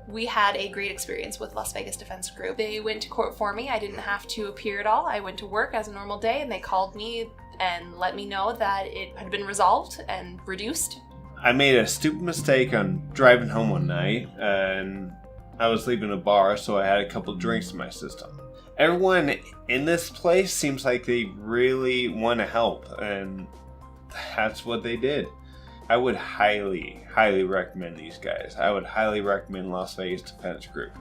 We had a great experience with Las Vegas Defense Group. They went to court for me. I didn't have to appear at all. I went to work as a normal day, and they called me and let me know that it had been resolved and reduced. I made a stupid mistake on driving home one night, and I was leaving a bar, so I had a couple drinks in my system. Everyone in this place seems like they really want to help, and that's what they did. I would highly, highly recommend these guys. I would highly recommend Las Vegas Defense Group.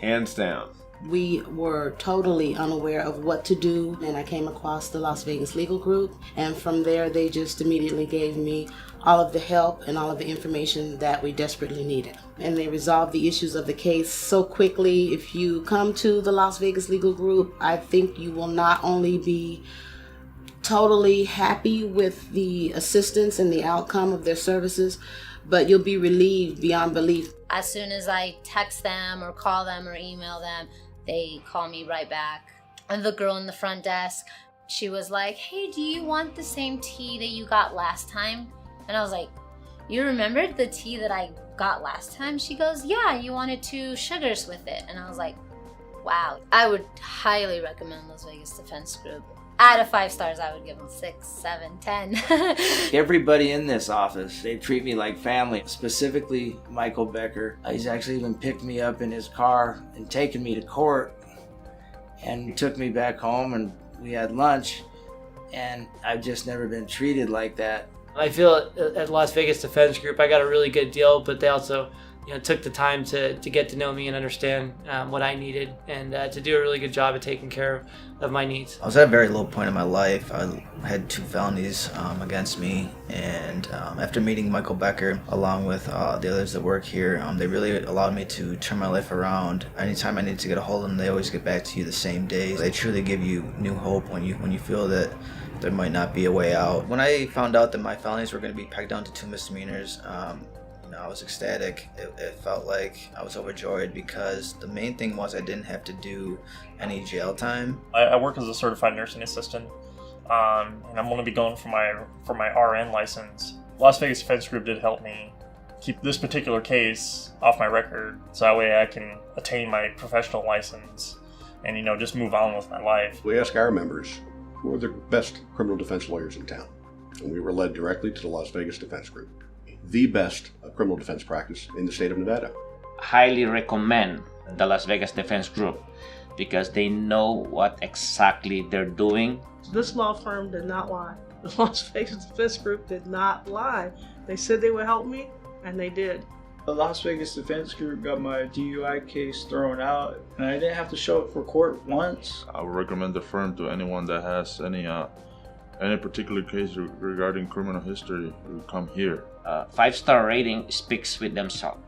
Hands down. We were totally unaware of what to do, and I came across the Las Vegas Legal Group, and from there they just immediately gave me all of the help and all of the information that we desperately needed. And they resolved the issues of the case so quickly. If you come to the Las Vegas Legal Group, I think you will not only be totally happy with the assistance and the outcome of their services, but you'll be relieved beyond belief. As soon as I text them or call them or email them, they call me right back. And the girl in the front desk, she was like, "Hey, do you want the same tea that you got last time?" And I was like, "You remembered the tea that I got last time?" She goes, "Yeah, you wanted 2 sugars with it." And I was like, wow. I would highly recommend Las Vegas Defense Group. Out of 5 stars, I would give them 6, 7, 10. Everybody in this office, they treat me like family. Specifically, Michael Becker. He's actually even picked me up in his car and taken me to court and took me back home, and we had lunch, and I've just never been treated like that. I feel at Las Vegas Defense Group, I got a really good deal, but they also took the time to get to know me and understand what I needed, and to do a really good job of taking care of my needs. I was at a very low point in my life. I had 2 felonies against me, and after meeting Michael Becker, along with the others that work here, they really allowed me to turn my life around. Anytime I need to get a hold of them, they always get back to you the same day. They truly give you new hope when you feel that there might not be a way out. When I found out that my felonies were going to be pegged down to 2 misdemeanors, I was ecstatic. It felt like I was overjoyed, because the main thing was I didn't have to do any jail time. I work as a certified nursing assistant, and I'm going to be going for my RN license. Las Vegas Defense Group did help me keep this particular case off my record, so that way I can attain my professional license and just move on with my life. We ask our members who are the best criminal defense lawyers in town, and we were led directly to the Las Vegas Defense Group, the best criminal defense practice in the state of Nevada. Highly recommend the Las Vegas Defense Group because they know what exactly they're doing. This law firm did not lie. The Las Vegas Defense Group did not lie. They said they would help me, and they did. The Las Vegas Defense Group got my DUI case thrown out, and I didn't have to show up for court once. I would recommend the firm to anyone that has any particular case regarding criminal history. Come here. 5-star rating speaks with themselves.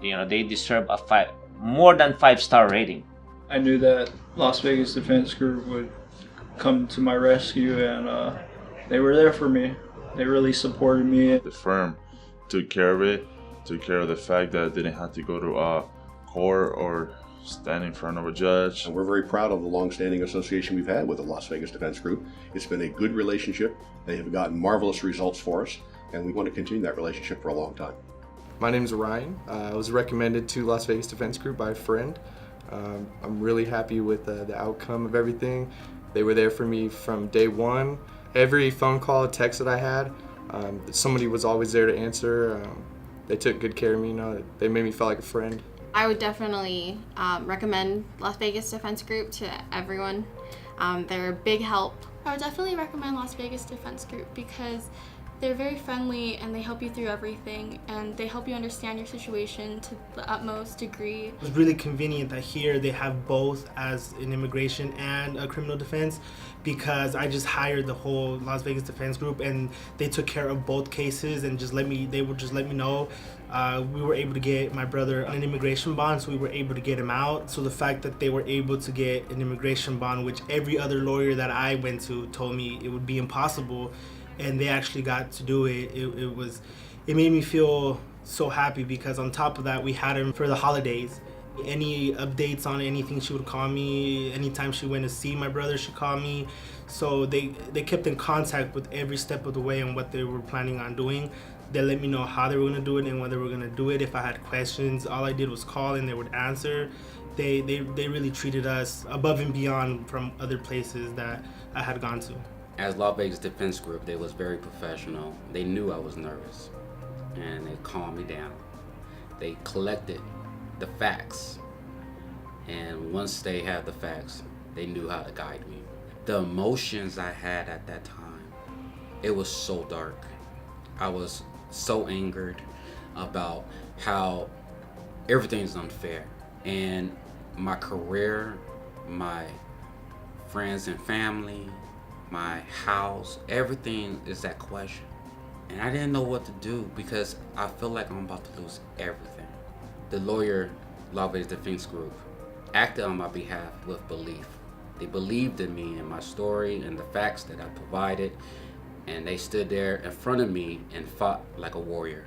They deserve more than 5-star rating. I knew that Las Vegas Defense Group would come to my rescue, and they were there for me. They really supported me. The firm took care of it, took care of the fact that I didn't have to go to court or stand in front of a judge. And we're very proud of the long-standing association we've had with the Las Vegas Defense Group. It's been a good relationship. They have gotten marvelous results for us, and we want to continue that relationship for a long time. My name is Ryan. I was recommended to Las Vegas Defense Group by a friend. I'm really happy with the outcome of everything. They were there for me from day one. Every phone call, text that I had, somebody was always there to answer. They took good care of me. They made me feel like a friend. I would definitely recommend Las Vegas Defense Group to everyone. They're a big help. I would definitely recommend Las Vegas Defense Group because they're very friendly and they help you through everything, and they help you understand your situation to the utmost degree. It was really convenient that here they have both as an immigration and a criminal defense, because I just hired the whole Las Vegas Defense Group and they took care of both cases and they would just let me know. We were able to get my brother an immigration bond, so we were able to get him out. So the fact that they were able to get an immigration bond, which every other lawyer that I went to told me it would be impossible, and they actually got to do it. It made me feel so happy, because on top of that, we had him for the holidays. Any updates on anything, she would call me. Anytime she went to see my brother, she'd call me. So they kept in contact with every step of the way and what they were planning on doing. They let me know how they were gonna do it and when they were gonna do it. If I had questions, all I did was call and they would answer. They really treated us above and beyond from other places that I had gone to. As Las Vegas Defense Group, they was very professional. They knew I was nervous, and they calmed me down. They collected the facts, and once they had the facts, they knew how to guide me. The emotions I had at that time, it was so dark. I was so angered about how everything's unfair, and my career, my friends and family, my house, everything is at question. And I didn't know what to do because I feel like I'm about to lose everything. The lawyer, Las Vegas Defense Group, acted on my behalf with belief. They believed in me and my story and the facts that I provided, and they stood there in front of me and fought like a warrior.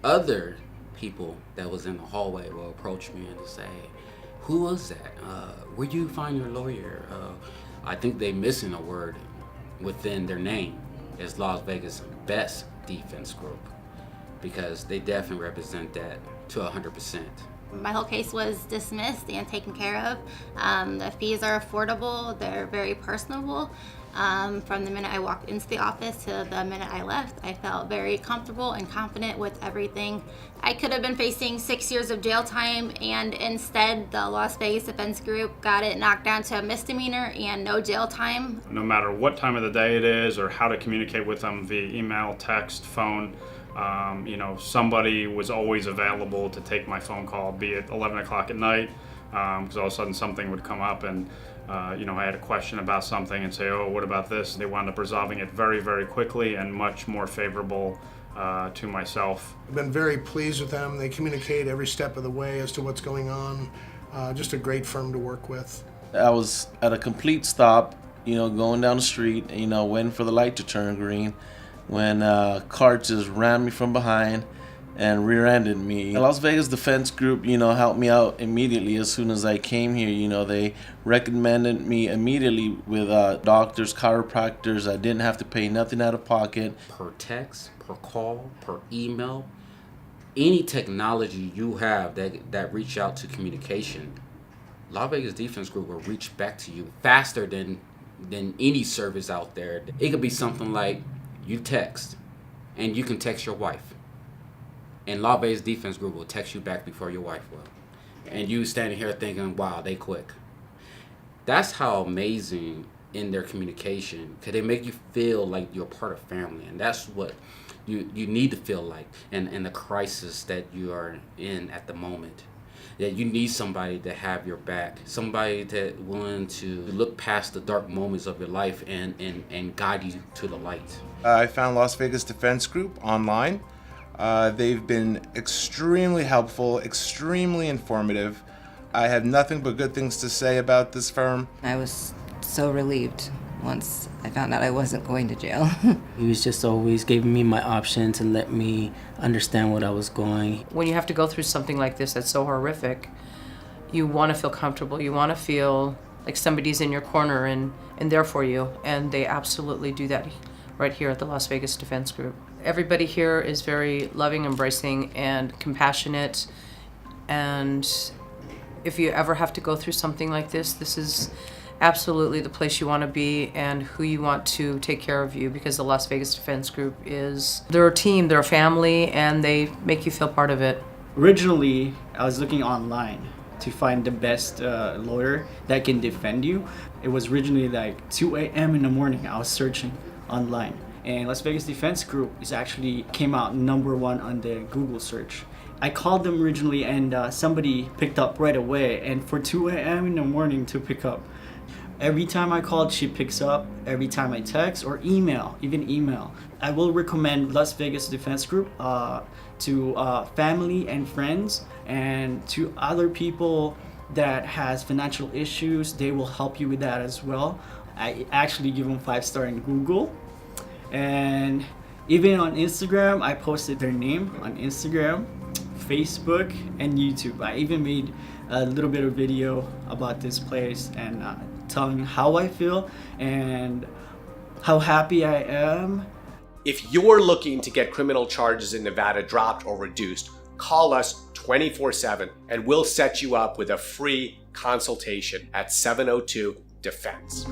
Other people that was in the hallway will approach me and say, "Who was that? Where you find your lawyer?" I think they missing a word within their name. Is Las Vegas Best Defense Group, because they definitely represent that to 100%. My whole case was dismissed and taken care of. The fees are affordable. They're very personable. From the minute I walked into the office to the minute I left, I felt very comfortable and confident with everything. I could have been facing 6 years of jail time, and instead the Las Vegas Defense Group got it knocked down to a misdemeanor and no jail time. No matter what time of the day it is or how to communicate with them via email, text, phone, somebody was always available to take my phone call, be it 11 o'clock at night, because all of a sudden something would come up and I had a question about something and say, "Oh, what about this?" They wound up resolving it very, very quickly and much more favorable to myself. I've been very pleased with them. They communicate every step of the way as to what's going on. Just a great firm to work with. I was at a complete stop, going down the street, waiting for the light to turn green, when a car just ran me from behind and rear-ended me. The Las Vegas Defense Group, helped me out immediately as soon as I came here. They recommended me immediately with doctors, chiropractors. I didn't have to pay nothing out of pocket. Per text, per call, per email, any technology you have that reach out to communication, Las Vegas Defense Group will reach back to you faster than any service out there. It could be something like you text, and you can text your wife, and Las Vegas Defense Group will text you back before your wife will. And you standing here thinking, wow, they quick. That's how amazing in their communication, because they make you feel like you're part of family, and that's what you need to feel like in the crisis that you are in at the moment. That you need somebody to have your back, somebody that willing to look past the dark moments of your life and guide you to the light. I found Las Vegas Defense Group online. They've been extremely helpful, extremely informative. I have nothing but good things to say about this firm. I was so relieved once I found out I wasn't going to jail. He was just always giving me my options and let me understand what I was going. When you have to go through something like this that's so horrific, you want to feel comfortable. You want to feel like somebody's in your corner and there for you. And they absolutely do that right here at the Las Vegas Defense Group. Everybody here is very loving, embracing, and compassionate. And if you ever have to go through something like this is absolutely the place you want to be and who you want to take care of you, because the Las Vegas Defense Group they're a team, they're a family, and they make you feel part of it. Originally, I was looking online to find the best lawyer that can defend you. It was originally like 2 a.m. in the morning. I was searching online, and Las Vegas Defense Group actually came out #1 on the Google search. I called them originally, and somebody picked up right away, and for 2 a.m. in the morning to pick up. Every time I called, she picks up. Every time I text or email, even email. I will recommend Las Vegas Defense Group to family and friends, and to other people that has financial issues. They will help you with that as well. I actually give them 5-star in Google, and even on Instagram, I posted their name on Instagram, Facebook, and YouTube. I even made a little bit of video about this place and telling how I feel and how happy I am. If you're looking to get criminal charges in Nevada dropped or reduced, call us 24/7 and we'll set you up with a free consultation at 702 Defense.